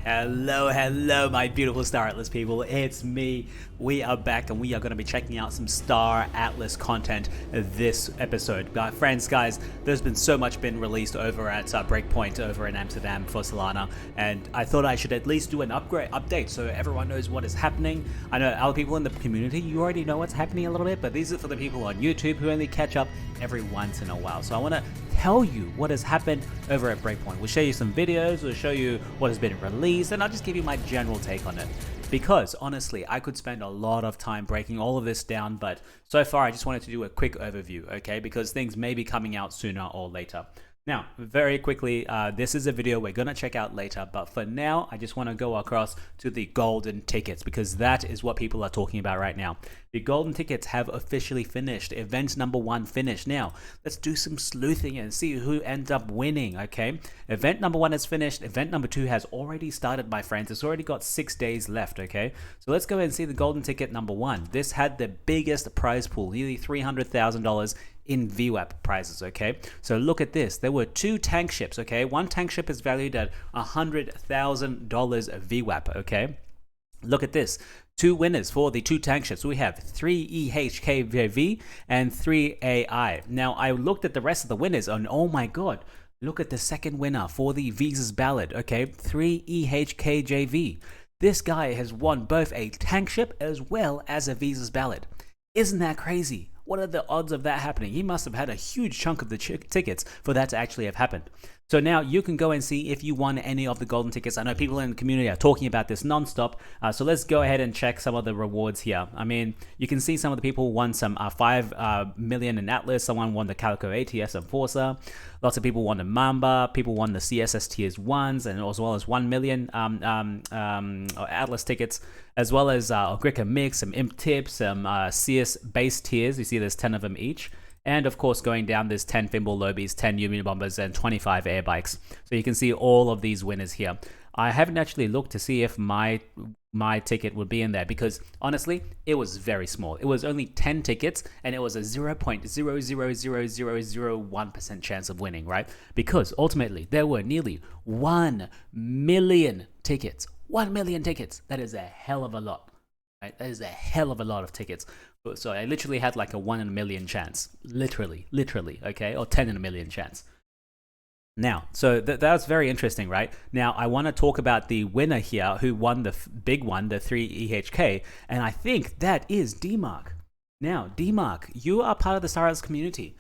Hello, my beautiful Star Atlas people. It's me. We are back and we are going to be checking out some Star Atlas content this episode. Friends, guys, there's been so much been released over at Breakpoint over in Amsterdam for Solana, and I thought I should at least do an update so everyone knows what is happening. I know other people in the community, you already know what's happening a little bit, but these are for the people on YouTube who only catch up every once in a while. So I want to tell you what has happened over at Breakpoint. We'll show you some videos, we'll show you what has been released, and I'll just give you my general take on it. Because honestly, I could spend a lot of time breaking all of this down, but so far I just wanted to do a quick overview, okay? Because things may be coming out sooner or later. Now, very quickly, this is a video we're going to check out later, but for now, I just want to go across to the golden tickets because that is what people are talking about right now. The golden tickets have officially finished. Event number 1 finished. Now, let's do some sleuthing and see who ends up winning, okay? Event number 1 is finished. Event number 2 has already started, my friends. It's already got 6 days left, okay? So let's go ahead and see the golden ticket number 1. This had the biggest prize pool, nearly $300,000 in VWAP prizes, okay? So look at this. There were 2 tank ships, okay? One tank ship is valued at $100,000 VWAP, okay? Look at this. 2 winners for the 2 tank ships. We have 3 EHKJV and 3 AI. Now, I looked at the rest of the winners and oh my god, look at the second winner for the Visas Ballad, okay? 3 EHKJV. This guy has won both a tank ship as well as a Visas Ballad. Isn't that crazy? What are the odds of that happening? He must have had a huge chunk of the tickets for that to actually have happened. So now you can go and see if you won any of the golden tickets. I know people in the community are talking about this non-stop. So let's go ahead and check some of the rewards here. I mean, you can see some of the people won some 5 million in Atlas. Someone won the Calico ATS and Forza. Lots of people won the Mamba. People won the CSS tiers 1s and as well as 1 million Atlas tickets, as well as Gricker Mix, some Imp Tips, some CS base tiers. You see there's 10 of them each. And of course, going down, there's 10 Thimble Lobies, 10 Yumi Bombers, and 25 Air Bikes. So you can see all of these winners here. I haven't actually looked to see if my ticket would be in there because honestly, it was very small. It was only 10 tickets and it was a 0.000001% chance of winning, right? Because ultimately, there were nearly 1 million tickets. 1 million tickets. That is a hell of a lot. Right? That is a hell of a lot of tickets. So I literally had like a 1 in a million chance. Literally, okay? Or 10 in a million chance. Now, so that's very interesting, right? Now, I want to talk about the winner here who won the big one, the 3 EHK, and I think that is D-Mark. Now, D-Mark, you are part of the Star Atlas community.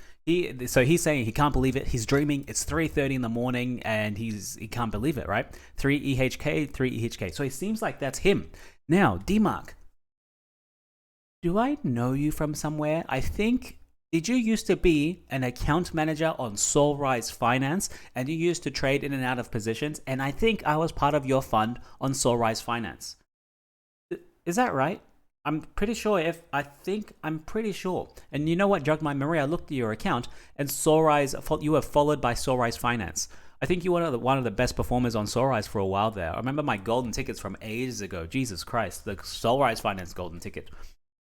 So he's saying he can't believe it. He's dreaming. It's 3:30 in the morning and he can't believe it, right? 3 EHK, 3 EHK. So it seems like that's him. Now, D-Mark, do I know you from somewhere? I think, did you used to be an account manager on Soulrise Finance and you used to trade in and out of positions? And I think I was part of your fund on Soulrise Finance. Is that right? I'm pretty sure I'm pretty sure. And you know what jogged my memory? I looked at your account and you were followed by Soulrise Finance. I think you were one of the best performers on Soulrise for a while there. I remember my golden tickets from ages ago. Jesus Christ, the Soulrise Finance golden ticket.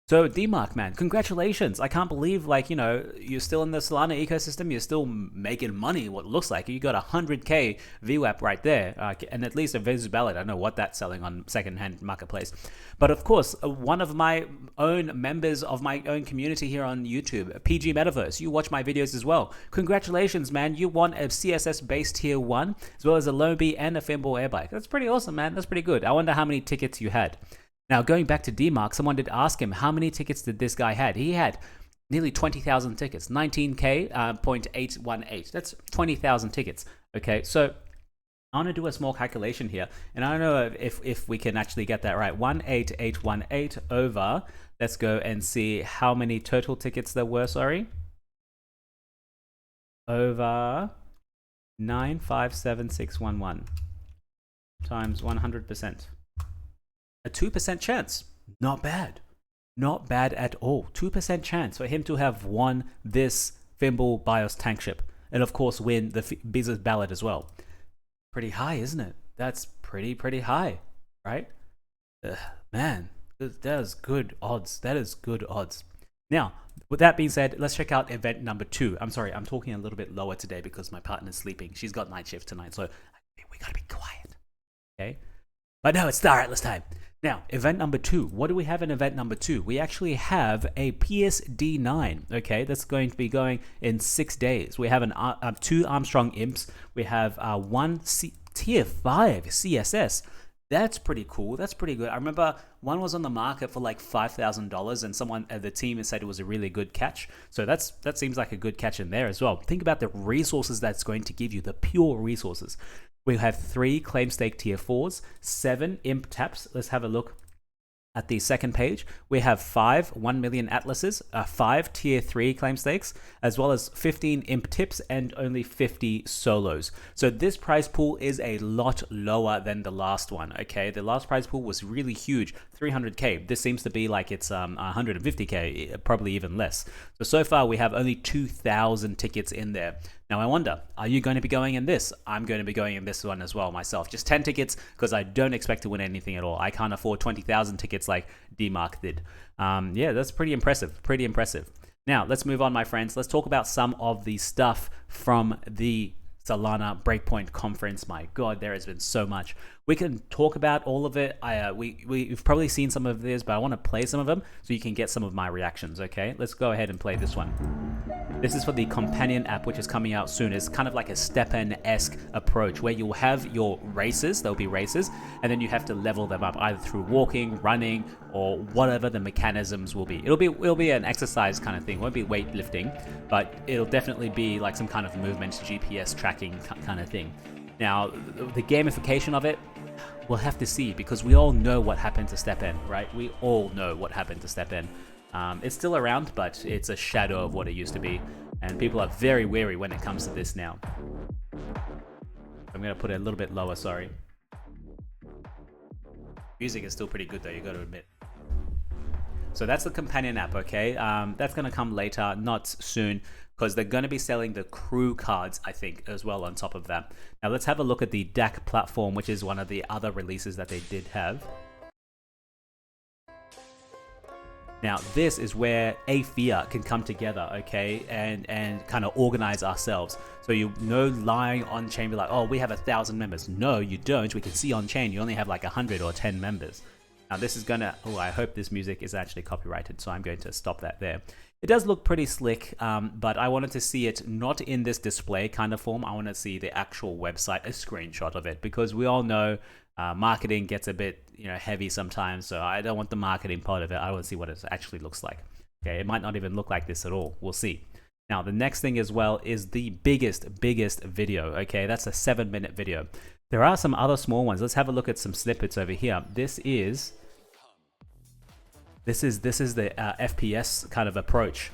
So D-Mark, man, congratulations. I can't believe, like, you know, you're still in the Solana ecosystem. You're still making money, what looks like. You got 100K VWAP right there, and at least a Visas Ballad. I don't know what that's selling on secondhand marketplace. But of course, one of my own members of my own community here on YouTube, PG MetaVerse, you watch my videos as well. Congratulations, man. You won a CSS-based tier 1, as well as a Lobi and a Thimble Airbike. That's pretty awesome, man. That's pretty good. I wonder how many tickets you had. Now, going back to D-Mark, someone did ask him, how many tickets did this guy had? He had nearly 20,000 tickets, 19K, 0.818. That's 20,000 tickets, okay? So I want to do a small calculation here, and I don't know if we can actually get that right. 18818 over, let's go and see how many total tickets there were, over 957611 times 100%. A 2% chance. Not bad. Not bad at all. 2% chance for him to have won this Thimble BIOS tank ship. And of course win the Visas Ballad as well. Pretty high, isn't it? That's pretty high, right? Man, that is good odds. That is good odds. Now, with that being said, let's check out event number 2. I'm sorry, I'm talking a little bit lower today because my partner's sleeping. She's got night shift tonight, so we gotta be quiet. Okay? But no, it's Star Atlas time. Now, event number 2. What do we have in event number 2? We actually have a PSD9, okay? That's going to be going in 6 days. We have 2 Armstrong imps. We have tier 5 CSS. That's pretty cool. That's pretty good. I remember one was on the market for like $5,000 and someone at the team had said it was a really good catch. So that seems like a good catch in there as well. Think about the resources that's going to give you, the pure resources. We have 3 claim stake tier 4s, 7 imp taps. Let's have a look at the second page. We have 5 1 million atlases, 5 tier 3 claim stakes, as well as 15 imp tips and only 50 solos. So this prize pool is a lot lower than the last one, okay? The last prize pool was really huge, 300k. This seems to be like it's 150k, probably even less. So far we have only 2,000 tickets in there. Now I wonder, are you going to be going in this? I'm going to be going in this one as well myself. Just 10 tickets because I don't expect to win anything at all. I can't afford 20,000 tickets like D-Mark did. Yeah, that's pretty impressive. Pretty impressive. Now let's move on, my friends. Let's talk about some of the stuff from the Solana Breakpoint conference. My God, there has been so much. We can talk about all of it. We've probably seen some of this, but I want to play some of them so you can get some of my reactions, okay? Let's go ahead and play this one. This is for the companion app, which is coming out soon. It's kind of like a step-in-esque approach where you'll have your races, there'll be races, and then you have to level them up either through walking, running, or whatever the mechanisms will be. It'll be an exercise kind of thing. It won't be weightlifting, but it'll definitely be like some kind of movement, GPS tracking kind of thing. Now, the gamification of it, we'll have to see because we all know what happened to Step In, right? We all know what happened to Step In. It's still around, but it's a shadow of what it used to be. And people are very wary when it comes to this now. I'm going to put it a little bit lower, sorry. Music is still pretty good though, you got to admit. So that's the companion app, okay? That's going to come later, not soon, because they're going to be selling the crew cards, I think, as well on top of that. Now let's have a look at the DAC platform, which is one of the other releases that they did have. Now, this is where Afia can come together, okay, and kind of organize ourselves. So you no lying on chain, be like, oh, we have 1,000 members. No, you don't. We can see on chain you only have like 100 or 10 members. Now this is gonna, oh, I hope this music is actually copyrighted, so I'm going to stop that there. It does look pretty slick, but I wanted to see it not in this display kind of form. I want to see the actual website, a screenshot of it, because we all know marketing gets a bit, heavy sometimes. So I don't want the marketing part of it. I want to see what it actually looks like. Okay, it might not even look like this at all. We'll see. Now the next thing as well is the biggest video. Okay, that's a 7-minute video. There are some other small ones. Let's have a look at some snippets over here. This is the FPS kind of approach.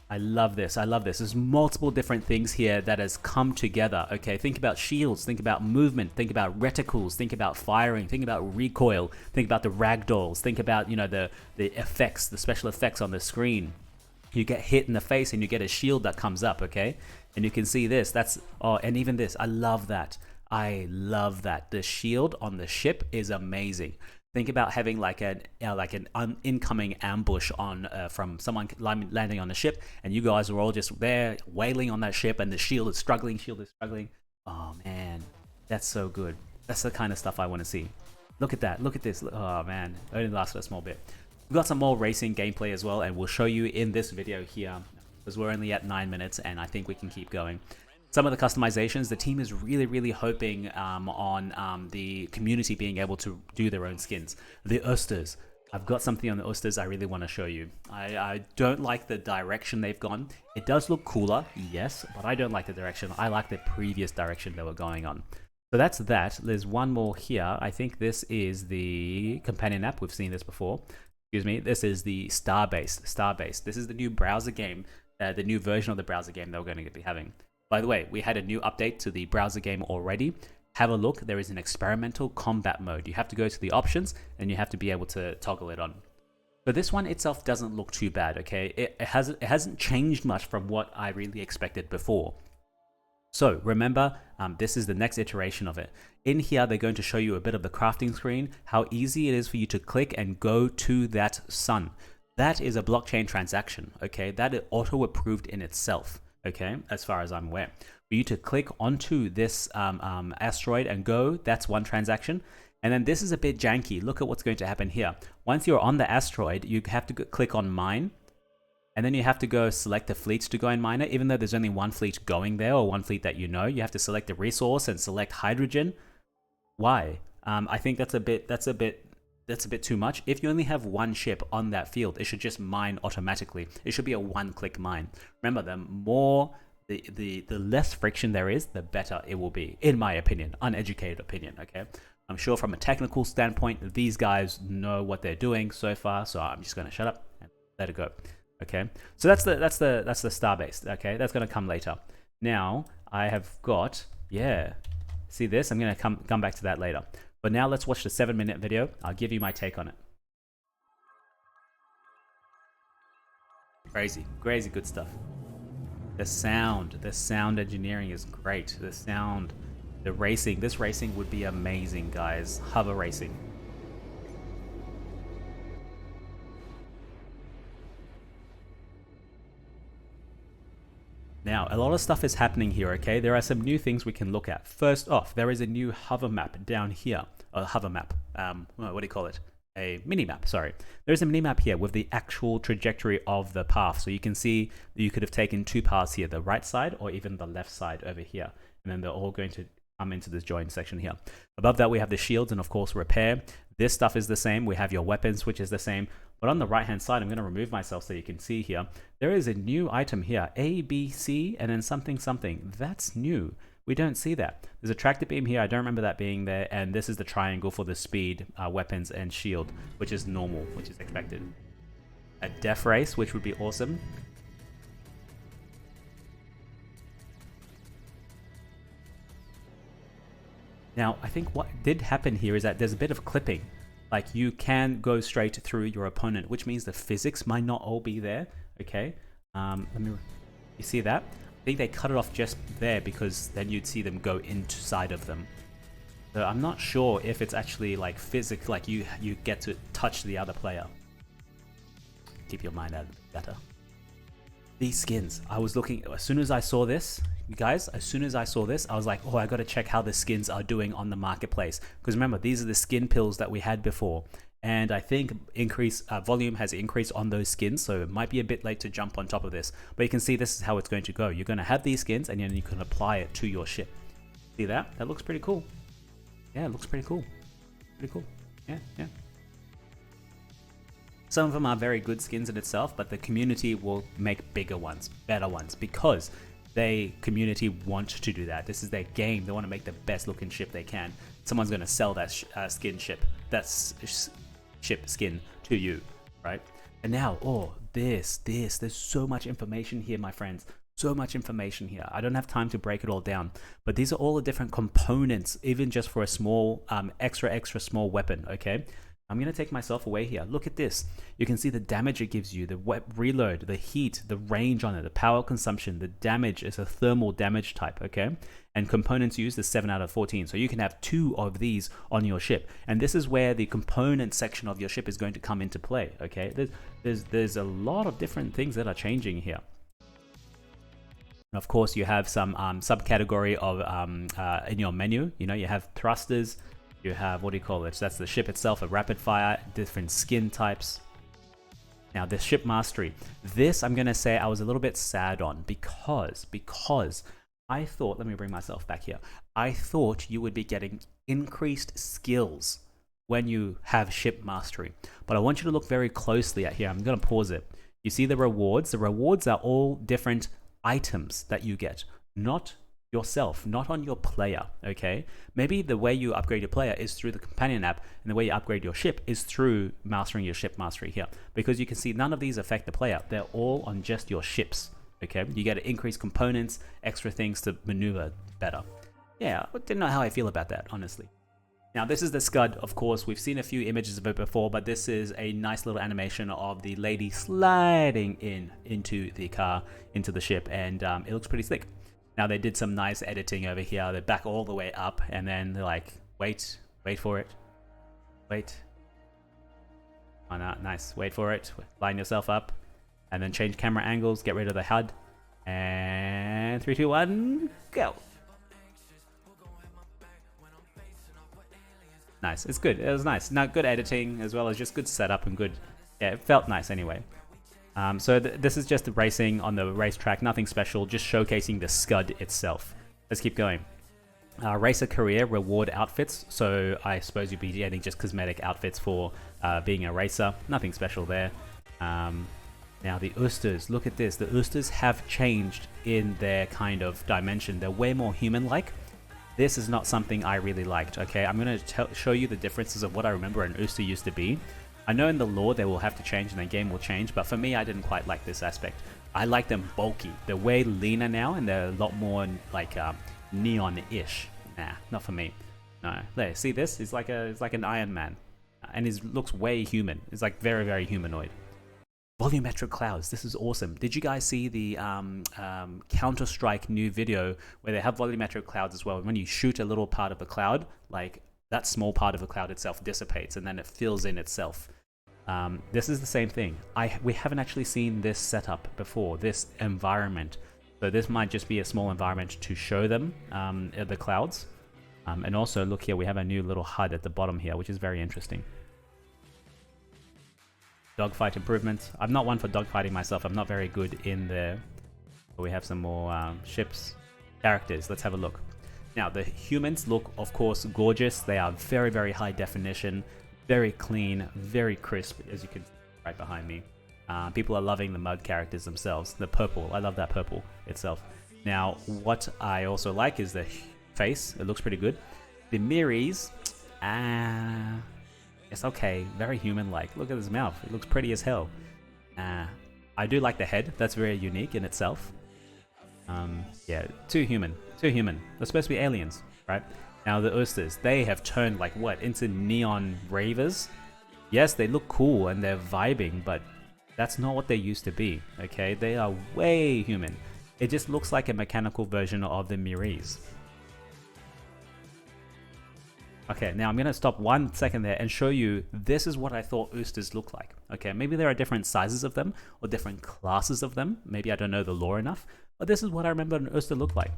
I love this. I love this. There's multiple different things here that has come together. Okay, think about shields, think about movement, think about reticles, think about firing, think about recoil, think about the ragdolls, think about the effects, the special effects on the screen. You get hit in the face and you get a shield that comes up. Okay, and you can see this. And even this. I love that. I love that. The shield on the ship is amazing. Think about having like an incoming ambush from someone landing on the ship, and you guys are all just there wailing on that ship, and the shield is struggling. Oh man, that's so good. That's the kind of stuff I want to see. Look at that. Look at this. Oh man, it only lasts for a small bit. We've got some more racing gameplay as well, and we'll show you in this video here because we're only at 9 minutes, and I think we can keep going. Some of the customizations, the team is really hoping on the community being able to do their own skins. The Oysters. I've got something on the Oysters I really want to show you. I don't like the direction they've gone. It does look cooler, yes, but I don't like the direction. I like the previous direction they were going on. So that's that. There's one more here. I think this is the companion app. We've seen this before. Excuse me. This is the Starbase. This is the new browser game, the new version of the browser game that we're going to be having. By the way, we had a new update to the browser game already. Have a look. There is an experimental combat mode. You have to go to the options and you have to be able to toggle it on. But this one itself doesn't look too bad, okay? It hasn't changed much from what I really expected before. So remember, this is the next iteration of it. In here, they're going to show you a bit of the crafting screen, how easy it is for you to click and go to that sun. That is a blockchain transaction, okay? That is auto-approved in itself. Okay, as far as I'm aware. For you to click onto this asteroid and go, that's one transaction. And then this is a bit janky. Look at what's going to happen here. Once you're on the asteroid, you have to click on mine. And then you have to go select the fleets to go and mine it. Even though there's only one fleet going there, or one fleet that you know, you have to select the resource and select hydrogen. Why? I think that's a bit too much. If you only have one ship on that field, it should just mine automatically. It should be a one-click mine. Remember, the less friction there is, the better it will be, in my opinion, uneducated opinion. Okay, I'm sure from a technical standpoint, these guys know what they're doing so far. So I'm just gonna shut up and let it go. Okay, so that's the starbase. Okay, that's gonna come later. Now I have got, yeah, see this? I'm gonna come back to that later. But now let's watch the 7-minute video. I'll give you my take on it. Crazy good stuff. The sound engineering is great. This racing would be amazing, guys. Hover racing. Now, a lot of stuff is happening here, okay? There are some new things we can look at. First off, there is a new hover map down here. A hover map. What do you call it? A mini map, sorry. There's a mini map here with the actual trajectory of the path. So you can see that you could have taken two paths here, the right side or even the left side over here. And then they're all going to come into this join section here. Above that, we have the shields and of course repair. This stuff is the same. We have your weapons, which is the same. But on the right hand side, I'm going to remove myself so you can see here. There is a new item here, A, B, C, and then something, something. That's new. We don't see that. There's a tractor beam here. I don't remember that being there. And this is the triangle for the speed, weapons, and shield, which is normal, which is expected. A death race, which would be awesome. Now, I think what did happen here is that there's a bit of clipping. Like you can go straight through your opponent, which means the physics might not all be there. Okay, you see that? I think they cut it off just there because then you'd see them go inside of them. So I'm not sure if it's actually like physics, like you get to touch the other player. Keep your mind out of the gutter. These skins, I was looking, as soon as I saw this, you guys, as soon as I saw this, I was like, oh, I got to check how the skins are doing on the marketplace. Because remember, these are the skin pills that we had before. And I think volume has increased on those skins, so it might be a bit late to jump on top of this. But you can see this is how it's going to go. You're going to have these skins, and then you can apply it to your ship. See that? That looks pretty cool. Yeah, it looks pretty cool. Pretty cool. Yeah, yeah. Some of them are very good skins in itself, but the community will make bigger ones, better ones, because the community want to do that. This is their game. They want to make the best looking ship they can. Someone's going to sell that ship skin to you, right? And now, oh, there's so much information here, my friends. So much information here. I don't have time to break it all down, but these are all the different components, even just for a small, extra small weapon, okay? I'm going to take myself away here. Look at this. You can see the damage it gives you, the reload, the heat, the range on it, the power consumption. The damage is a thermal damage type, okay? And components used is 7 out of 14. So you can have 2 of these on your ship. And this is where the component section of your ship is going to come into play, okay? There's a lot of different things that are changing here. And of course, you have some subcategory of in your menu. You know, you have thrusters. You have, what do you call it? So that's the ship itself, a rapid fire, different skin types. Now, the ship mastery. This, I'm going to say I was a little bit sad on because I thought, let me bring myself back here. I thought you would be getting increased skills when you have ship mastery. But I want you to look very closely at here. I'm going to pause it. You see the rewards? The rewards are all different items that you get, not yourself, not on your player, okay? Maybe the way you upgrade your player is through the companion app, and the way you upgrade your ship is through mastering your ship mastery here. Because you can see none of these affect the player. They're all on just your ships, okay? You get to increase components, extra things to maneuver better. Yeah, I didn't know how I feel about that, honestly. Now, this is the Scud, of course. We've seen a few images of it before, but this is a nice little animation of the lady sliding into the car, into the ship, and it looks pretty slick. Now, they did some nice editing over here. They back all the way up, and then they're like, wait for it. Wait. Oh, no, nice. Wait for it. Line yourself up, and then change camera angles, get rid of the HUD, and 3, 2, 1, go. nice. It's good. It was nice. Now, good editing as well as just good setup and good. Yeah, it felt nice anyway. So this is just the racing on the racetrack. Nothing special. Just showcasing the Scud itself. Let's keep going. Racer career reward outfits. So I suppose you'd be getting just cosmetic outfits for being a racer. Nothing special there. Now the Oosters, look at this. The Oosters have changed in their kind of dimension. They're way more human-like. This is not something I really liked, okay? I'm going to show you the differences of what I remember an Ooster used to be. I know in the lore they will have to change and the game will change, but for me, I didn't quite like this aspect. I like them bulky. They're way leaner now, and they're a lot more like neon-ish. Nah, not for me. No, there, see this? He's like an Iron Man, and he looks way human. He's like very, very humanoid. Volumetric clouds. This is awesome. Did you guys see the Counter-Strike new video where they have volumetric clouds as well? When you shoot a little part of a cloud, like that small part of the cloud itself dissipates and then it fills in itself. This is the same thing. We haven't actually seen this setup before, this environment. So this might just be a small environment to show them the clouds. And also, look here, we have a new little HUD at the bottom here, which is very interesting. Dogfight improvements. I'm not one for dogfighting myself. I'm not very good in there. But we have some more ships. Characters. Let's have a look. Now, the humans look, of course, gorgeous. They are very, very high definition. Very clean. Very crisp, as you can see right behind me. People are loving the mud characters themselves. The purple. I love that purple itself. Now, what I also like is the face. It looks pretty good. The Miris. It's okay, very human-like. Look at his mouth, it looks pretty as hell. I do like the head, that's very unique in itself. Yeah, too human. They're supposed to be aliens, right? Now the Oosters, they have turned like what, into neon ravers? Yes, they look cool and they're vibing, but that's not what they used to be, okay? They are way human. It just looks like a mechanical version of the Miris. Okay, now I'm going to stop 1 second there and show you this is what I thought Oosters look like. Okay, maybe there are different sizes of them or different classes of them. Maybe I don't know the lore enough, but this is what I remember an Ooster look like.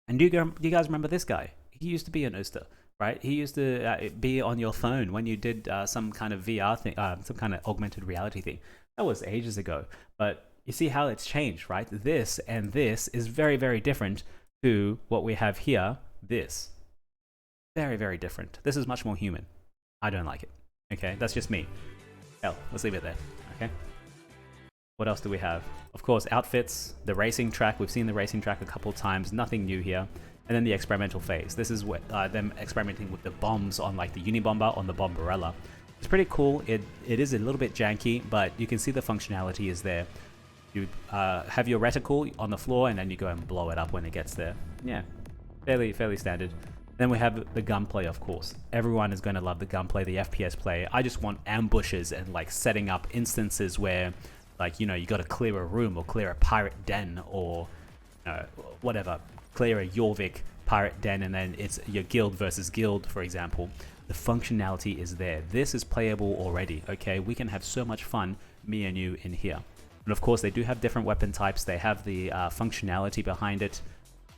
And do you guys remember this guy? He used to be an Ooster, right? He used to be on your phone when you did some kind of VR thing, some kind of augmented reality thing. That was ages ago, but you see how it's changed, right? This and this is very, very different to what we have here, this. Very, very different. This is much more human. I don't like it. Okay, that's just me. Hell, let's leave it there. Okay. What else do we have? Of course, outfits, the racing track. We've seen the racing track a couple times. Nothing new here. And then the experimental phase. This is what them experimenting with the bombs on like the Unibomber on the Bombarella. It's pretty cool. It is a little bit janky, but you can see the functionality is there. You have your reticle on the floor, and then you go and blow it up when it gets there. Yeah, fairly standard. Then we have the gunplay, of course. Everyone is going to love the gunplay, the FPS play. I just want ambushes and like setting up instances where, like, you know, you got to clear a room or clear a pirate den or whatever, clear a Jorvik pirate den, and then it's your guild versus guild, for example. The functionality is there. This is playable already. Okay, we can have so much fun, me and you, in here. And of course, they do have different weapon types. They have the functionality behind it.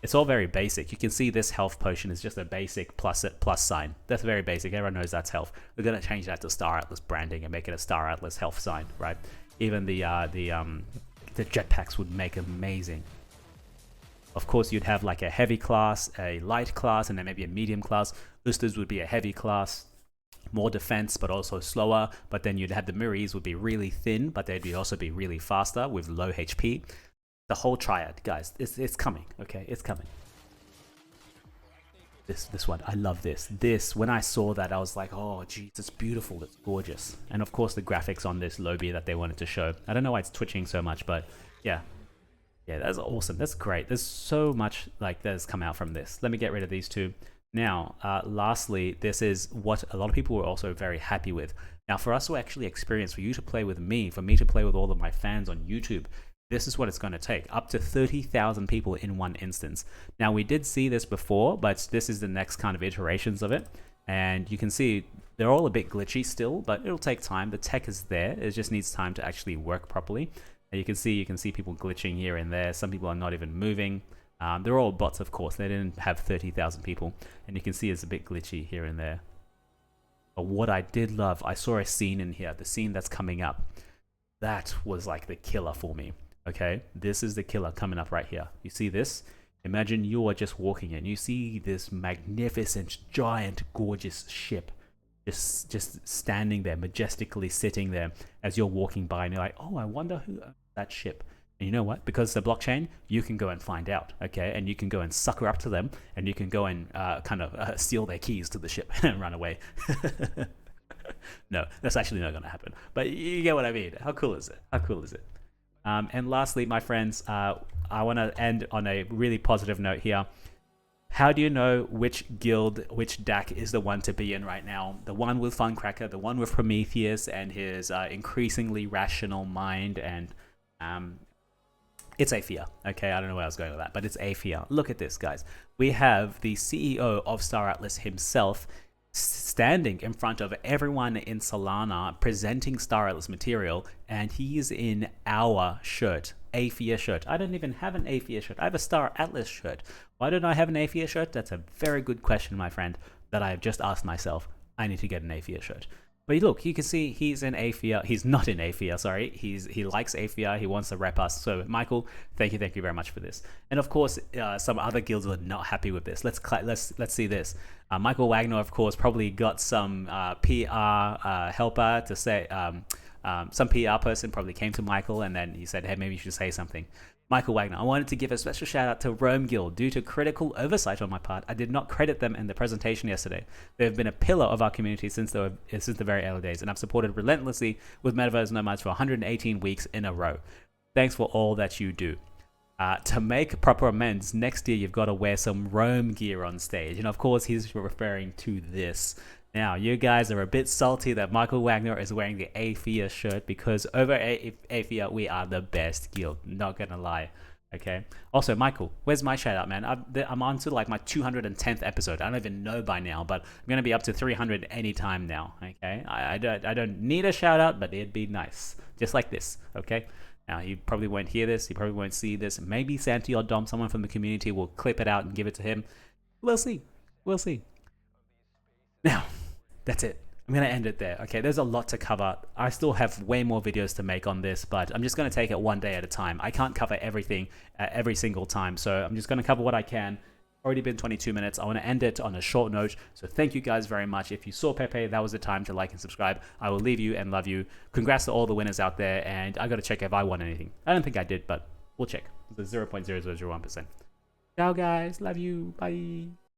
It's all very basic. You can see this health potion is just a basic plus sign. That's very basic. Everyone knows that's health. We're going to change that to Star Atlas branding and make it a Star Atlas health sign, right? Even the jetpacks would make amazing. Of course, you'd have like a heavy class, a light class, and then maybe a medium class. Oosters would be a heavy class, more defense, but also slower. But then you'd have the Miris would be really thin, but they'd also be really faster with low HP. The whole triad, guys, it's coming, okay? It's coming. This one, I love this. This, when I saw that, I was like, oh, geez, it's beautiful, it's gorgeous. And of course, the graphics on this lobby that they wanted to show. I don't know why it's twitching so much, but yeah. Yeah, that's awesome. That's great. There's so much like that has come out from this. Let me get rid of these two. Now, lastly, this is what a lot of people were also very happy with. Now, for us to actually experience, for you to play with me, for me to play with all of my fans on YouTube, this is what it's going to take. Up to 30,000 people in one instance. Now, we did see this before, but this is the next kind of iterations of it. And you can see they're all a bit glitchy still, but it'll take time. The tech is there. It just needs time to actually work properly. And you can see people glitching here and there. Some people are not even moving. They're all bots, of course. They didn't have 30,000 people. And you can see it's a bit glitchy here and there. But what I did love, I saw a scene in here, the scene that's coming up. That was like the killer for me. Okay, this is the killer coming up right here. You see this? Imagine you are just walking and you see this magnificent, giant, gorgeous ship just standing there, majestically sitting there as you're walking by, and you're like, oh, I wonder who owns that ship. And you know what? Because it's a blockchain, you can go and find out, okay? And you can go and sucker up to them, and you can go and steal their keys to the ship and run away. No, that's actually not going to happen. But you get what I mean. How cool is it? How cool is it? And lastly, my friends, I want to end on a really positive note here. How do you know which guild, which DAC is the one to be in right now? The one with Funcracker, the one with Prometheus and his increasingly rational mind, and it's Aphia. Okay, I don't know where I was going with that, but it's Aphia. Look at this, guys. We have the CEO of staratlas himself standing in front of everyone in Solana presenting staratlas material, and he's in our shirt, Aphia shirt. I don't even have an Aphia shirt. I have a staratlas shirt. Why don't I have an Aphia shirt? That's a very good question, my friend, that I have just asked myself. I need to get an Aphia shirt. But look, you can see he's in Aphia. He's not in Aphia, sorry. He likes Aphia. He wants to rep us. So, Michael, thank you very much for this. And of course, some other guilds are not happy with this. Let's see this. Michael Wagner, of course, probably got some PR helper to say. Some PR person probably came to Michael and then he said, "Hey, maybe you should say something." Michael Wagner, I wanted to give a special shout out to Rome Guild. Due to critical oversight on my part, I did not credit them in the presentation yesterday. They have been a pillar of our community since the very early days, and I've supported relentlessly with MetaVerse Nomads for 118 weeks in a row. Thanks for all that you do. To make proper amends, next year you've got to wear some Rome gear on stage. And of course, he's referring to this. Now, you guys are a bit salty that Michael Wagner is wearing the Aphia shirt because over Aphia, we are the best guild. Not gonna lie, okay? Also, Michael, where's my shout out, man? I'm on to like my 210th episode. I don't even know by now, but I'm gonna be up to 300 anytime now, okay? I don't need a shout out, but it'd be nice. Just like this, okay? Now, you probably won't hear this. You probably won't see this. Maybe Santi or Dom, someone from the community, will clip it out and give it to him. We'll see. We'll see. Now, that's it. I'm going to end it there. Okay, there's a lot to cover. I still have way more videos to make on this, but I'm just going to take it one day at a time. I can't cover everything every single time, so I'm just going to cover what I can. Already been 22 minutes. I want to end it on a short note, so thank you guys very much. If you saw Pepe, that was the time to like and subscribe. I will leave you and love you. Congrats to all the winners out there, and I got to check if I won anything. I don't think I did, but we'll check. The 0.0001%. Ciao, guys. Love you. Bye.